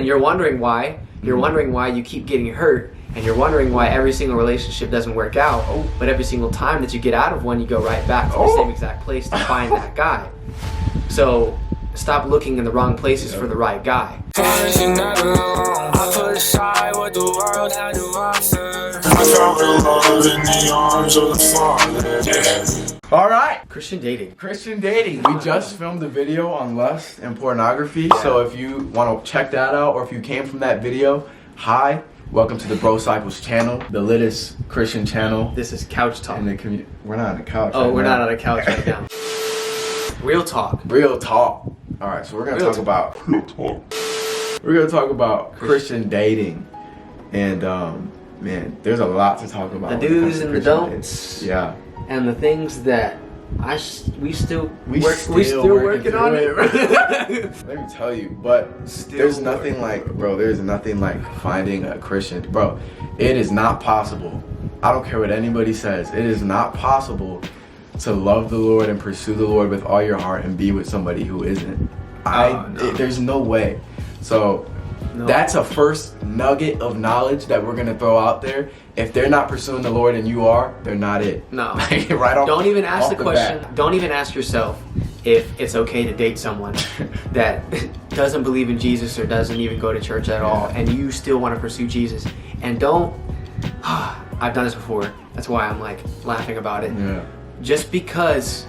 and you're wondering why. You're wondering why you keep getting hurt, and you're wondering why every single relationship doesn't work out. But every single time that you get out of one, you go right back to the same exact place to find that guy. So stop looking in the wrong places for the right guy. All right, Christian dating. We just filmed a video on lust and pornography. So if you want to check that out, or if you came from that video, hi, welcome to the Brosciples channel, the latest Christian channel. This is couch talk. In the community. We're not on a couch. Oh, right we're now. not on a couch right now. Real talk. Real talk. All right, so we're gonna talk about Christian dating, and man, there's a lot to talk about. The do's and the don'ts. Yeah. And the things that we still working on it. Let me tell you, but there's nothing like, bro. There's nothing like finding a Christian, bro. It is not possible. I don't care what anybody says. It is not possible to love the Lord and pursue the Lord with all your heart and be with somebody who isn't. There's no way. So that's a first nugget of knowledge that we're gonna throw out there. If they're not pursuing the Lord and you are, they're not it. No. Right off. Don't even ask the question. bat. Don't even ask yourself if it's okay to date someone that doesn't believe in Jesus or doesn't even go to church at all, and you still want to pursue Jesus. And don't. I've done this before. That's why I'm like laughing about it. Yeah. Just because,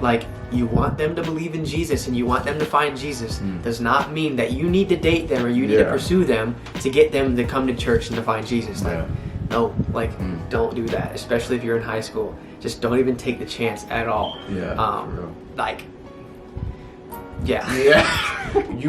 like, you want them to believe in Jesus and you want them to find Jesus does not mean that you need to date them or you need to pursue them to get them to come to church and to find Jesus. Like, no, like, don't do that, especially if you're in high school. Just don't even take the chance at all. You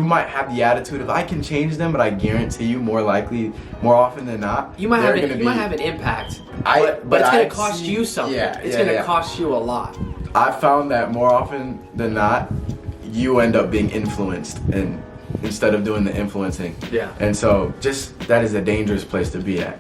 might have the attitude of I can change them, but I guarantee you, more often than not, you might have an impact. But it's gonna cost you something. It's gonna cost you a lot. I've found that more often than not, you end up being influenced and instead of doing the influencing. Yeah. And so that is a dangerous place to be at.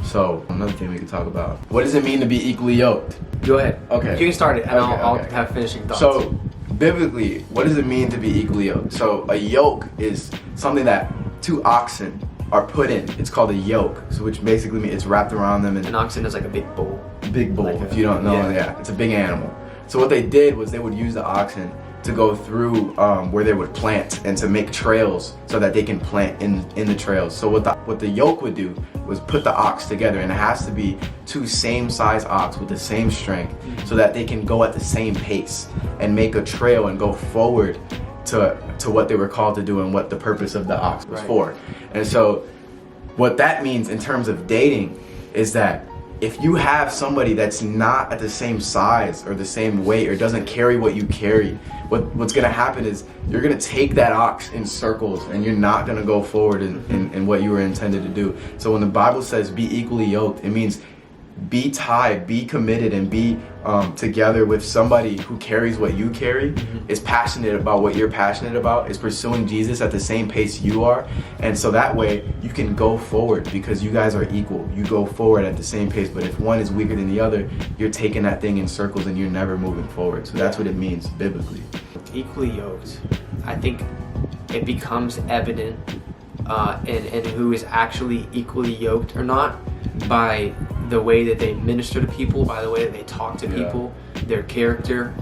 So another thing we can talk about. What does it mean to be equally yoked? Go ahead. Okay. You can start it and I'll have finishing thoughts. So biblically, what does it mean to be equally yoked? So a yoke is something that two oxen are put in. It's called a yoke, so which basically means it's wrapped around them. And an oxen is like a big bull. Big bull, like if you don't know, it's a big animal. So what they did was they would use the oxen to go through where they would plant and to make trails so that they can plant in the trails. So what the yoke would do was put the ox together, and it has to be two same size ox with the same strength so that they can go at the same pace and make a trail and go forward to what they were called to do and what the purpose of the ox was for. And so what that means in terms of dating is that if you have somebody that's not at the same size or the same weight or doesn't carry what you carry, what's gonna happen is you're gonna take that ox in circles and you're not gonna go forward in what you were intended to do. So when the Bible says be equally yoked, it means be tied, be committed, and be together with somebody who carries what you carry, is passionate about what you're passionate about, is pursuing Jesus at the same pace you are. And so that way you can go forward because you guys are equal. You go forward at the same pace, but if one is weaker than the other, you're taking that thing in circles and you're never moving forward. So that's what it means biblically. Equally yoked. I think it becomes evident in who is actually equally yoked or not by the way that they minister to people, by the way that they talk to people, their character,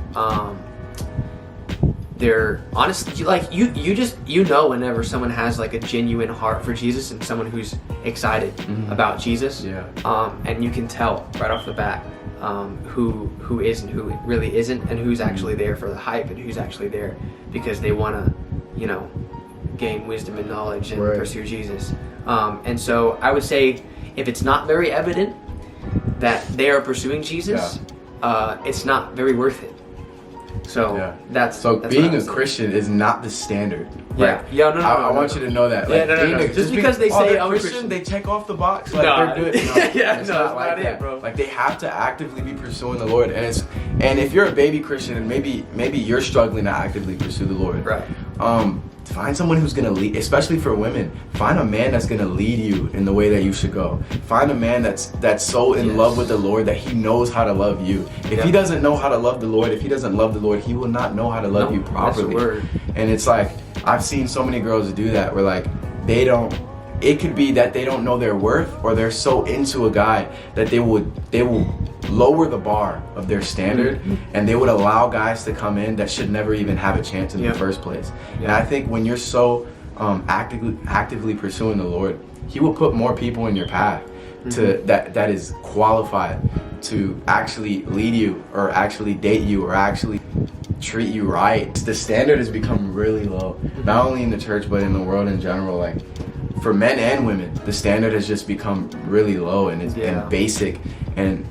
their honestly, like you know whenever someone has like a genuine heart for Jesus and someone who's excited about Jesus, and you can tell right off the bat who is and who really isn't, and who's actually there for the hype and who's actually there because they want to, gain wisdom and knowledge and pursue Jesus. And so I would say if it's not very evident that they are pursuing Jesus, it's not very worth it. So that's being a Christian is not the standard. I want you to know that. Just because they say I'm Christian, they check off the box. Like they're good. It's not like that, bro. Like they have to actively be pursuing the Lord, and if you're a baby Christian and maybe you're struggling to actively pursue the Lord, find someone who's gonna lead, especially for women. Find a man that's gonna lead you in the way that you should go. Find a man that's so in love with the Lord that he knows how to love you. If he doesn't know how to love the Lord, if he doesn't love the Lord, he will not know how to love you properly. That's the word. And it's like I've seen so many girls do that where like it could be that they don't know their worth, or they're so into a guy that they will lower the bar of their standard, and they would allow guys to come in that should never even have a chance in the first place. And I think when you're so actively pursuing the Lord, he will put more people in your path to that is qualified to actually lead you, or actually date you, or actually treat you right. The standard has become really low, not only in the church but in the world in general. Like, for men and women, the standard has just become really low and and basic. And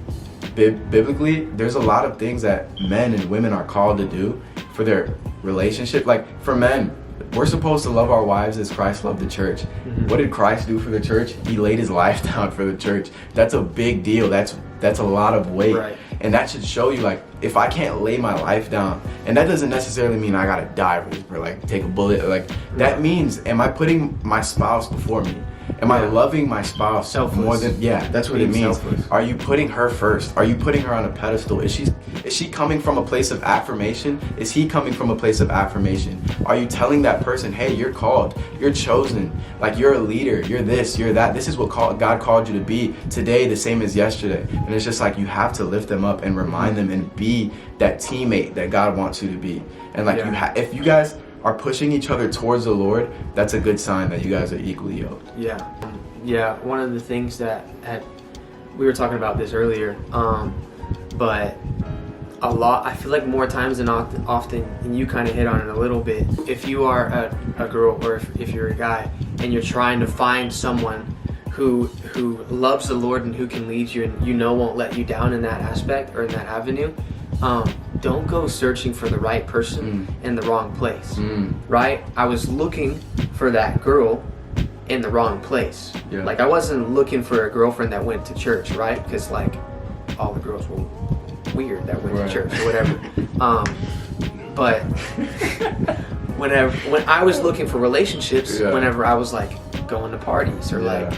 biblically, there's a lot of things that men and women are called to do for their relationship. Like, for men, we're supposed to love our wives as Christ loved the church. What did Christ do for the church? He laid his life down for the church. That's a big deal. That's a lot of weight. Right. And that should show you, like, if I can't lay my life down, and that doesn't necessarily mean I gotta die or like take a bullet. Like, that means, am I putting my spouse before me? Am I loving my spouse more than, that's what it means. Selfless. Are you putting her first? Are you putting her on a pedestal? Is she coming from a place of affirmation? Is he coming from a place of affirmation? Are you telling that person, hey, you're called, you're chosen, like, you're a leader, you're this, you're that, this is what God called you to be today, the same as yesterday. And it's just like, you have to lift them up and remind them and be that teammate that God wants you to be. And like, if you guys are pushing each other towards the Lord, that's a good sign that you guys are equally yoked. Yeah, one of the things that we were talking about this earlier, but I feel like more times than often, and you kind of hit on it a little bit, if you are a girl, or if you're a guy and you're trying to find someone who loves the Lord and who can lead you and won't let you down in that aspect or in that avenue, don't go searching for the right person in the wrong place, right? I was looking for that girl in the wrong place. Like, I wasn't looking for a girlfriend that went to church, right? Because, like, all the girls were weird that went to church or whatever. But when I was looking for relationships, whenever I was, like, going to parties, or like,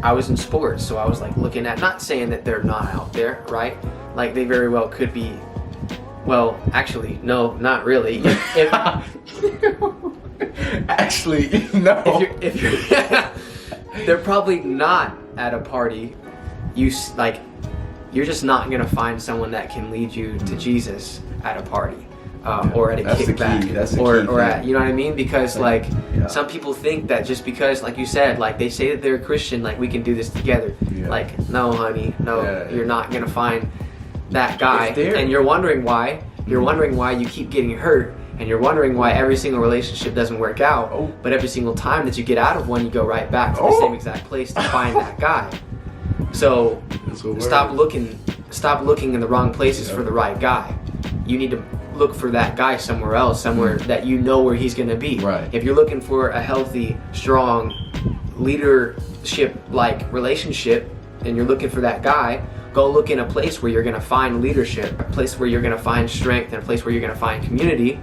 I was in sports, so I was, like, looking at, not saying that they're not out there, right? Like, they very well could be. Well, actually, no, not really. Actually, no. If you're they're probably not at a party. You're just not gonna find someone that can lead you to Jesus at a party, or at a kickback, or at, you know what I mean? Because some people think that just because, like you said, like, they say that they're a Christian, like, we can do this together. Like, no, honey, no, you're not gonna find that guy, and you're wondering why. You're wondering why you keep getting hurt, and you're wondering why every single relationship doesning work out. But every single time that you get out of one, you go right back to the same exact place to find that guy. So stop looking in the wrong places for the right guy. You need to look for that guy somewhere else, somewhere that you know where he's going to be. Right. If you're looking for a healthy, strong leadership like relationship, and you're looking for that guy, go look in a place where you're going to find leadership, a place where you're going to find strength, and a place where you're going to find community.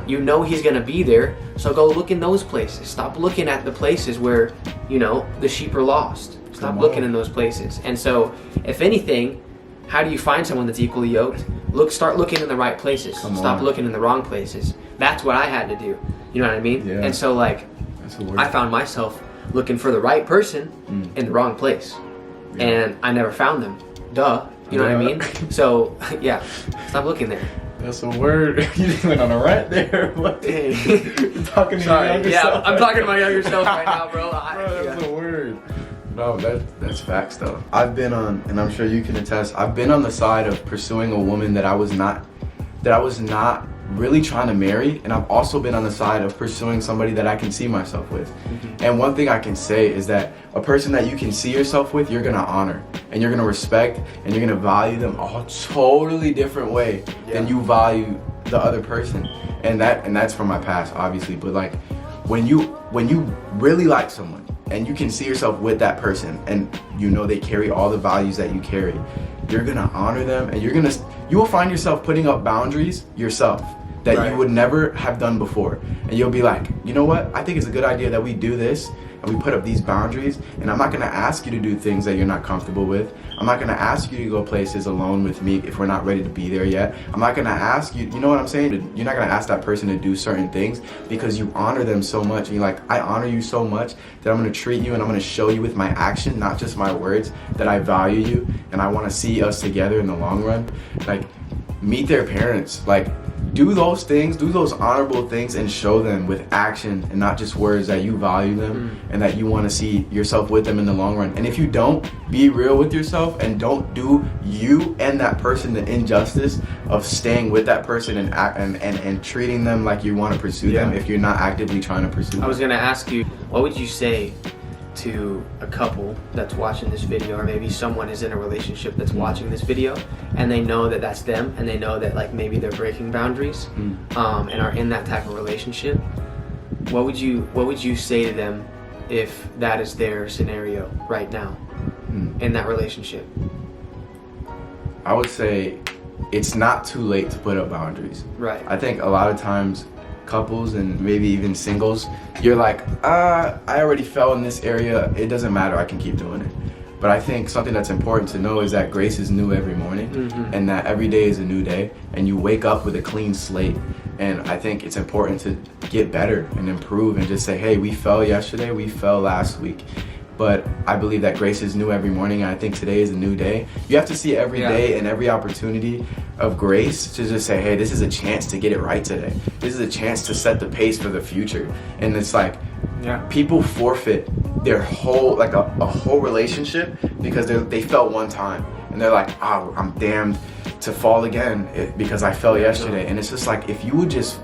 You know he's going to be there, so go look in those places. Stop looking at the places where, the sheep are lost. Stop looking in those places. And so, if anything, how do you find someone that's equally yoked? Start looking in the right places. Stop looking in the wrong places. That's what I had to do. You know what I mean? And so, like, I found myself looking for the right person in the wrong place. And I never found them. Duh. You know what I mean? So, stop looking there. That's a word. You just went on a rant there. What? Hey. You're talking to your younger self. I'm talking to my younger self right now, bro. That's a word. No, that's facts though. I've been on, and I'm sure you can attest, I've been on the side of pursuing a woman that I was not really trying to marry, and I've also been on the side of pursuing somebody that I can see myself with. And one thing I can say is that a person that you can see yourself with, you're gonna honor, and you're gonna respect, and you're gonna value them a totally different way than you value the other person. And that's from my past, obviously. But like, when you really like someone, and you can see yourself with that person, and they carry all the values that you carry, you're gonna honor them, and you will find yourself putting up boundaries yourself that Right. you would never have done before. And you'll be like, you know what? I think it's a good idea that we do this and we put up these boundaries. And I'm not going to ask you to do things that you're not comfortable with. I'm not going to ask you to go places alone with me if we're not ready to be there yet. I'm not going to ask you, you know what I'm saying? You're not going to ask that person to do certain things because you honor them so much. And you're like, I honor you so much that I'm going to treat you and I'm going to show you with my action, not just my words, that I value you and I want to see us together in the long run. Like, meet their parents. Like, do those things, do those honorable things and show them with action and not just words that you value them and that you want to see yourself with them in the long run. And if you don't, be real with yourself and don't do you and that person the injustice of staying with that person and treating them like you want to pursue them if you're not actively trying to pursue them. I was going to ask you, what would you say to a couple that's watching this video, or maybe someone is in a relationship that's watching this video and they know that that's them and they know that like maybe they're breaking boundaries and are in that type of relationship? What would you say to them if that is their scenario right now in that relationship? I would say it's not too late to put up boundaries. Right. I think a lot of times couples and maybe even singles, you're like, I already fell in this area, it doesn't matter, I can keep doing it. But I think something that's important to know is that grace is new every morning and that every day is a new day and you wake up with a clean slate. And I think it's important to get better and improve and just say, hey, we fell yesterday, we fell last week. But I believe that grace is new every morning, and I think today is a new day. You have to see every day and every opportunity of grace to just say, hey, this is a chance to get it right today. This is a chance to set the pace for the future. And it's like, people forfeit their whole, like a whole relationship because they fell one time. And they're like, oh, I'm damned to fall again because I fell yesterday. And it's just like, if you would just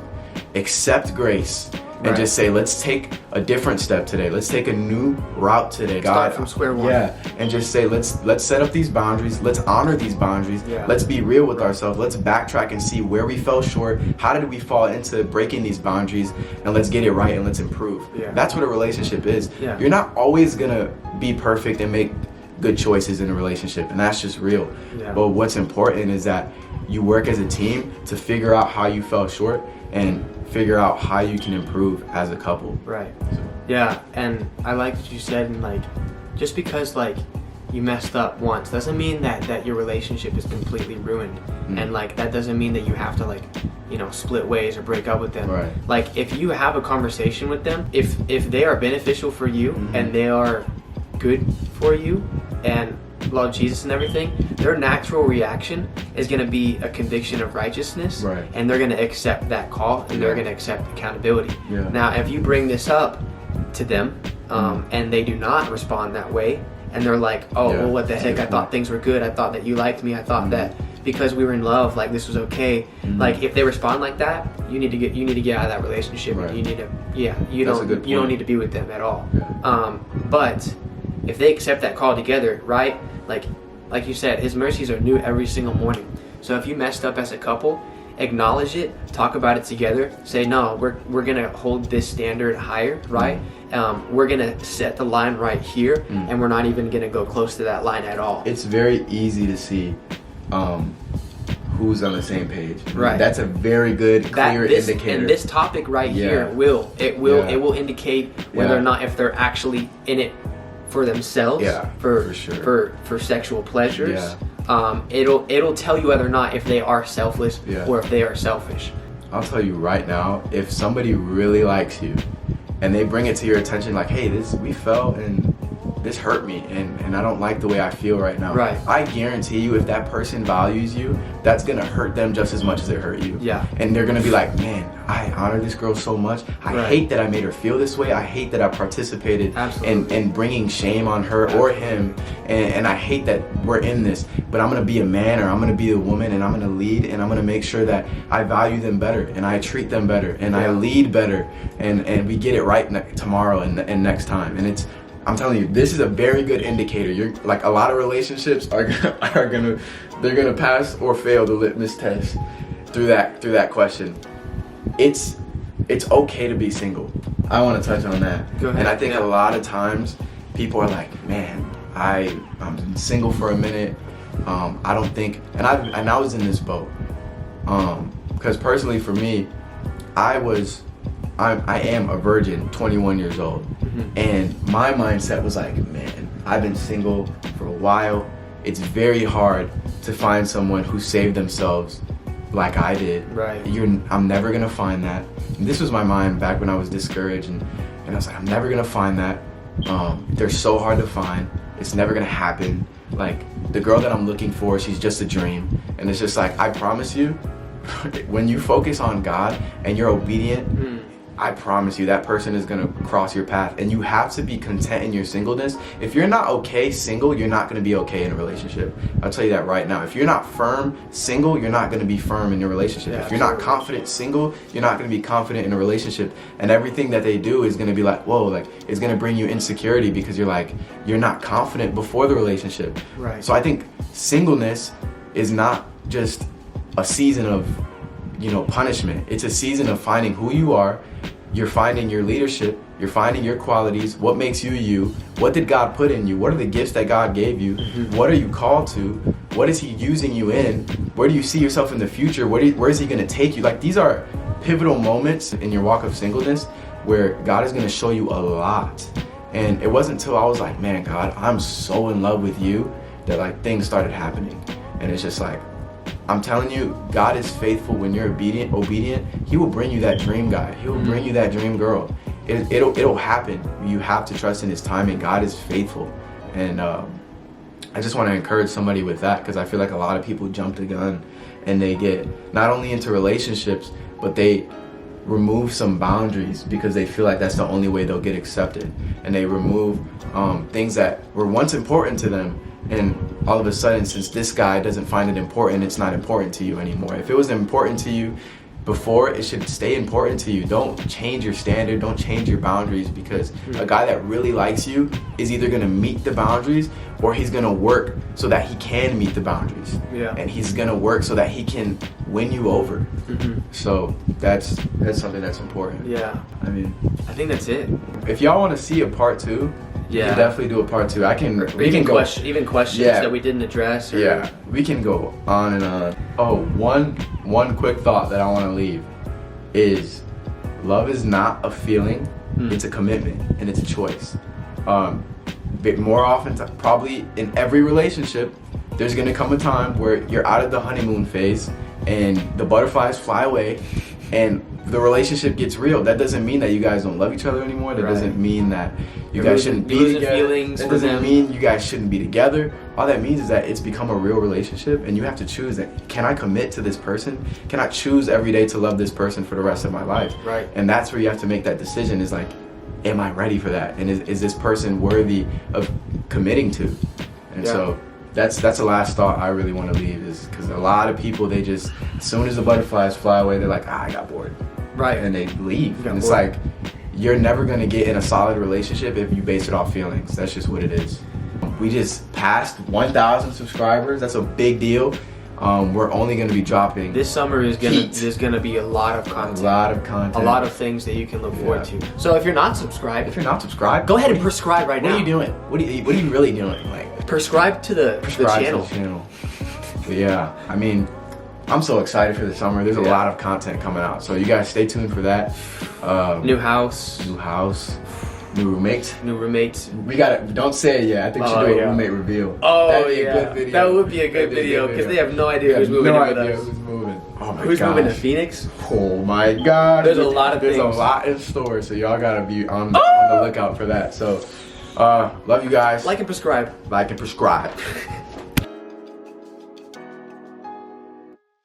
accept grace and just say, let's take a different step today. Let's take a new route today. Start from square one. Yeah, and just say, let's set up these boundaries. Let's honor these boundaries. Yeah. Let's be real with ourselves. Let's backtrack and see where we fell short. How did we fall into breaking these boundaries? And let's get it right and let's improve. Yeah. That's what a relationship is. Yeah. You're not always gonna be perfect and make good choices in a relationship, and that's just real. Yeah. But what's important is that you work as a team to figure out how you fell short and figure out how you can improve as a couple. Right. Yeah, and I like what you said, and like, just because like you messed up once doesn't mean that your relationship is completely ruined. And like that doesn't mean that you have to like, you know, split ways or break up with them. Right. Like if you have a conversation with them, if they are beneficial for you and they are good for you and love Jesus and everything, their natural reaction is going to be a conviction of righteousness, Right. and they're going to accept that call and they're going to accept accountability. Yeah. Now, if you bring this up to them and they do not respond that way, and they're like, oh, well, what the heck? I thought things were good. I thought that you liked me. I thought that because we were in love, like this was okay. Like if they respond like that, you need to get out of that relationship. Right. You need to, you That's a good don't point. need to be with them at all. Yeah. But if they accept that call together, right? Like you said, His mercies are new every single morning. So if you messed up as a couple, acknowledge it, talk about it together. Say, no, we're gonna hold this standard higher, right? We're gonna set the line right here, and we're not even gonna go close to that line at all. It's very easy to see who's on the same page. Right. That's a very good, clear indicator. And this topic right here will indicate whether or not if they're actually in it for themselves, for sure, for sexual pleasures. It'll tell you whether or not if they are selfless or if they are selfish. I'll tell you right now, if somebody really likes you and they bring it to your attention like, hey, we fell and this hurt me and I don't like the way I feel right now. Right. I guarantee you if that person values you, that's gonna hurt them just as much as it hurt you. Yeah. And they're gonna be like, man, I honor this girl so much. I hate that I made her feel this way. I hate that I participated in bringing shame on her or him. And I hate that we're in this. But I'm gonna be a man or I'm gonna be a woman and I'm gonna lead and I'm gonna make sure that I value them better and I treat them better and I lead better and we get it right tomorrow and next time. And I'm telling you, this is a very good indicator. You're like, a lot of relationships are gonna pass or fail the litmus test through that question. It's okay to be single. I want to touch on that. Go ahead. And I think a lot of times people are like, man, I'm single for a minute. I don't think, and I was in this boat. Because personally for me, I am a virgin, 21 years old. And my mindset was like, man, I've been single for a while. It's very hard to find someone who saved themselves like I did. Right. I'm never gonna find that. And this was my mind back when I was discouraged, and I was like, I'm never gonna find that. They're so hard to find. It's never gonna happen. Like, the girl that I'm looking for, she's just a dream. And it's just like, I promise you, when you focus on God and you're obedient, I promise you that person is gonna cross your path. And you have to be content in your singleness. If you're not okay single, you're not gonna be okay in a relationship. I'll tell you that right now. If you're not firm single, you're not gonna be firm in your relationship. If you're not confident single, you're not gonna be confident in a relationship. And everything that they do is gonna be like, whoa, like, it's gonna bring you insecurity because you're not confident before the relationship. Right. So I think singleness is not just a season of, punishment. It's a season of finding who you are. You're finding your leadership. You're finding your qualities. What makes you you? What did God put in you? What are the gifts that God gave you? What are you called to? What is He using you in? Where do you see yourself in the future? Where is He going to take you? Like, these are pivotal moments in your walk of singleness where God is going to show you a lot. And it wasn't until I was like, man, God, I'm so in love with you, that like things started happening. And it's just like, I'm telling you, God is faithful. When you're obedient, He will bring you that dream guy. He will bring you that dream girl. It'll happen. You have to trust in His timing. God is faithful. And I just want to encourage somebody with that, because I feel like a lot of people jump the gun and they get not only into relationships, but they remove some boundaries because they feel like that's the only way they'll get accepted. And they remove things that were once important to them. And all of a sudden, since this guy doesn't find it important, it's not important to you anymore. If it was important to you before, it should stay important to you. Don't change your standard. Don't change your boundaries, because a guy that really likes you is either going to meet the boundaries, or he's going to work so that he can meet the boundaries. Yeah. And he's going to work so that he can win you over. So that's something that's important. Yeah. I mean, I think that's it. if y'all want to see a part 2, we can definitely do a part 2. We can go even questions that we didn't address. Yeah, we can go on and on. Oh, one quick thought that I want to leave is, love is not a feeling, it's a commitment, and it's a choice. But more often, probably in every relationship, there's gonna come a time where you're out of the honeymoon phase and the butterflies fly away and the relationship gets real. That doesn't mean that you guys don't love each other anymore. That doesn't mean that you guys shouldn't be together. That doesn't mean you guys shouldn't be together. All that means is that it's become a real relationship, and you have to choose that. Can I commit to this person? Can I choose every day to love this person for the rest of my life? Right. And that's where you have to make that decision, is like, am I ready for that? And is this person worthy of committing to? And so that's the last thought I really want to leave, is because a lot of people, they just, as soon as the butterflies fly away, they're like, I got bored. Right. And they leave. And it's like, you're never going to get in a solid relationship if you base it off feelings. That's just what it is. We just passed 1,000 subscribers. That's a big deal. We're only going to be dropping this summer is gonna be a lot of content. A lot of things that you can look forward to. So if you're not subscribed, go ahead and prescribe right now. What are you doing? What are you really doing? Like, prescribe to the channel. But yeah, I mean, I'm so excited for the summer. There's a lot of content coming out, so you guys stay tuned for that. New house, new roommates. We don't say it yet. I think we should do a roommate reveal. Oh, that'd be a good video. That would be a good video, because they have no idea who's moving in with us. Who's moving. Oh my Who's moving to Phoenix? Oh my God. There's a lot of things. There's a lot in store, so y'all gotta be on the lookout for that. So, love you guys. Like and prescribe.